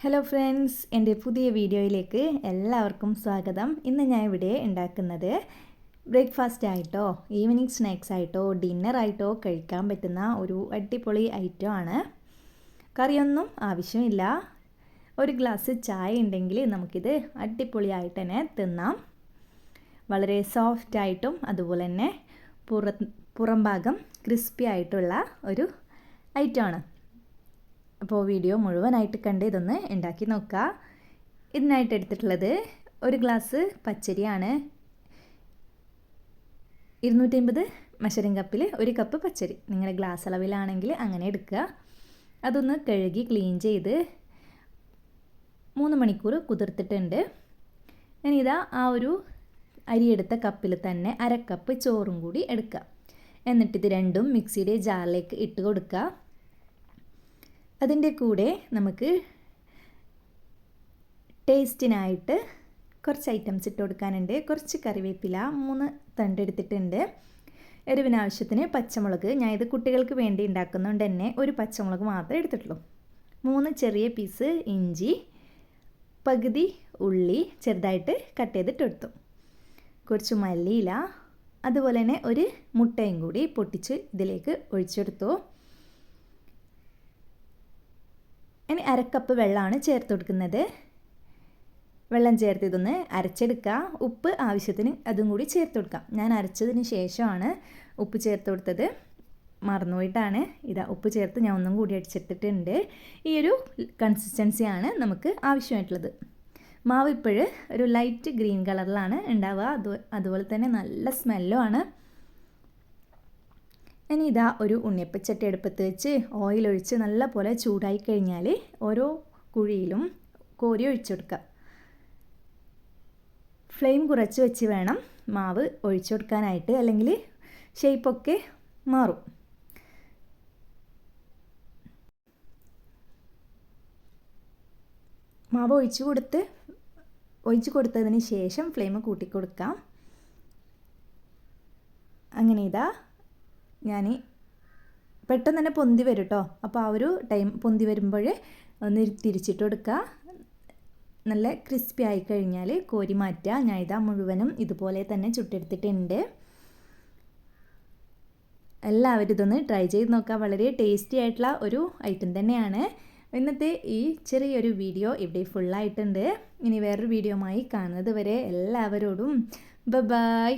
Hello friends, എൻ്റെ പുതിയ വീഡിയോയിലേക്ക് എല്ലാവർക്കും സ്വാഗതം. ഇന്ന് ഞാൻ ഇവിടെ ഉണ്ടാക്കുന്നത് ബ്രേക്ക്ഫാസ്റ്റ് ആയിട്ടോ ഈവനിങ് സ്നാക്സ് ആയിട്ടോ ഡിന്നറായിട്ടോ കഴിക്കാൻ പറ്റുന്ന ഒരു അടിപൊളി ഐറ്റം ആണ്. കറിയൊന്നും ആവശ്യമില്ല. ഒരു ഗ്ലാസ് ചായ ഉണ്ടെങ്കിൽ നമുക്കിത് അടിപൊളിയായിട്ട് തന്നെ തിന്നാം. വളരെ സോഫ്റ്റ് ആയിട്ടും അതുപോലെ തന്നെ പുറം ഭാഗം ക്രിസ്പി ആയിട്ടുള്ള ഒരു ഐറ്റമാണ്. അപ്പോൾ വീഡിയോ മുഴുവനായിട്ട് കണ്ട് ഇതൊന്ന് ഉണ്ടാക്കി നോക്കുക. ഇതിനായിട്ട് എടുത്തിട്ടുള്ളത് ഒരു ഗ്ലാസ് പച്ചരിയാണ്. 250 മെഷറിംഗ് കപ്പിൽ ഒരു കപ്പ് പച്ചരി. നിങ്ങളുടെ ഗ്ലാസ് അളവിലാണെങ്കിൽ അങ്ങനെ എടുക്കുക. അതൊന്ന് കഴുകി ക്ലീൻ ചെയ്ത് 3 മണിക്കൂർ കുതിർത്തിട്ടുണ്ട്. ഞാനിതാ ആ ഒരു അരിയെടുത്ത കപ്പിൽ തന്നെ 1/2 കപ്പ് ചോറും കൂടി എടുക്കുക. എന്നിട്ടിത് രണ്ടും മിക്സിയുടെ ജാറിലേക്ക് ഇട്ട് കൊടുക്കുക. അതിൻ്റെ കൂടെ നമുക്ക് ടേസ്റ്റിനായിട്ട് കുറച്ച് ഐറ്റംസ് ഇട്ട് കൊടുക്കാനുണ്ട്. കുറച്ച് കറിവേപ്പില 3 തണ്ട് എടുത്തിട്ടുണ്ട്. എരിവിന് ആവശ്യത്തിന് പച്ചമുളക്. ഞാൻ ഇത് കുട്ടികൾക്ക് വേണ്ടി ഉണ്ടാക്കുന്നതുകൊണ്ട് തന്നെ ഒരു പച്ചമുളക് മാത്രമേ എടുത്തിട്ടുള്ളൂ. 3 ചെറിയ പീസ് ഇഞ്ചി, പകുതി ഉള്ളി ചെറുതായിട്ട് കട്ട് ചെയ്തിട്ട് എടുത്തു. കുറച്ച് മല്ലിയില, അതുപോലെ തന്നെ ഒരു മുട്ടയും കൂടി പൊട്ടിച്ച് ഇതിലേക്ക് ഒഴിച്ചെടുത്തു. ഇനി 1/2 കപ്പ് വെള്ളമാണ് ചേർത്ത് കൊടുക്കുന്നത്. വെള്ളം ചേർത്ത് ഇതൊന്ന് അരച്ചെടുക്കുക. ഉപ്പ് ആവശ്യത്തിന് അതും കൂടി ചേർത്ത് കൊടുക്കാം. ഞാൻ അരച്ചതിന് ശേഷമാണ് ഉപ്പ് ചേർത്ത് കൊടുത്തത്, മറന്നുപോയിട്ടാണ്. ഇതാ ഉപ്പ് ചേർത്ത് ഞാൻ ഒന്നും കൂടി അടിച്ചെടുത്തിട്ടുണ്ട്. ഈ ഒരു കൺസിസ്റ്റൻസിയാണ് നമുക്ക് ആവശ്യമായിട്ടുള്ളത്. മാവ് ഇപ്പോഴ് ഒരു ലൈറ്റ് ഗ്രീൻ കളറിലാണ് ഉണ്ടാവുക. അതുപോലെ തന്നെ നല്ല സ്മെല്ലുമാണ്. ഇനി ഇതാ ഒരു ഉണ്ണിയപ്പച്ചട്ടി അടുപ്പത്ത് വെച്ച് ഓയിൽ ഒഴിച്ച് നല്ല പോലെ ചൂടായി കഴിഞ്ഞാൽ ഓരോ കുഴിയിലും കോരി ഒഴിച്ചു കൊടുക്കുക. ഫ്ലെയിം കുറച്ച് വെച്ച് വേണം മാവ് ഒഴിച്ചു കൊടുക്കാനായിട്ട്, അല്ലെങ്കിൽ ഷേപ്പൊക്കെ മാറും. മാവ് ഒഴിച്ചു കൊടുത്തതിന് ശേഷം ഫ്ലെയിം കൂട്ടി കൊടുക്കാം. അങ്ങനെ ഇതാ ഞാൻ പെട്ടെന്ന് തന്നെ പൊന്തി വരും കേട്ടോ. അപ്പോൾ ആ ഒരു ടൈം പൊന്തി വരുമ്പോൾ ഒന്ന് തിരിച്ചിട്ട് കൊടുക്കുക. നല്ല ക്രിസ്പി ആയി കഴിഞ്ഞാൽ കോരി മാറ്റുക. ഞാൻ ഇതാ മുഴുവനും ഇതുപോലെ തന്നെ ചുട്ടെടുത്തിട്ടുണ്ട്. എല്ലാവരും ഇതൊന്ന് ട്രൈ ചെയ്ത് നോക്കുക. വളരെ ടേസ്റ്റി ആയിട്ടുള്ള ഒരു ഐറ്റം തന്നെയാണ്. ഇന്നത്തെ ഈ ചെറിയൊരു വീഡിയോ ഇവിടെ ഫുള്ളായിട്ടുണ്ട്. ഇനി വേറൊരു വീഡിയോയുമായി കാണുന്നത് വരെ എല്ലാവരോടും ബൈ.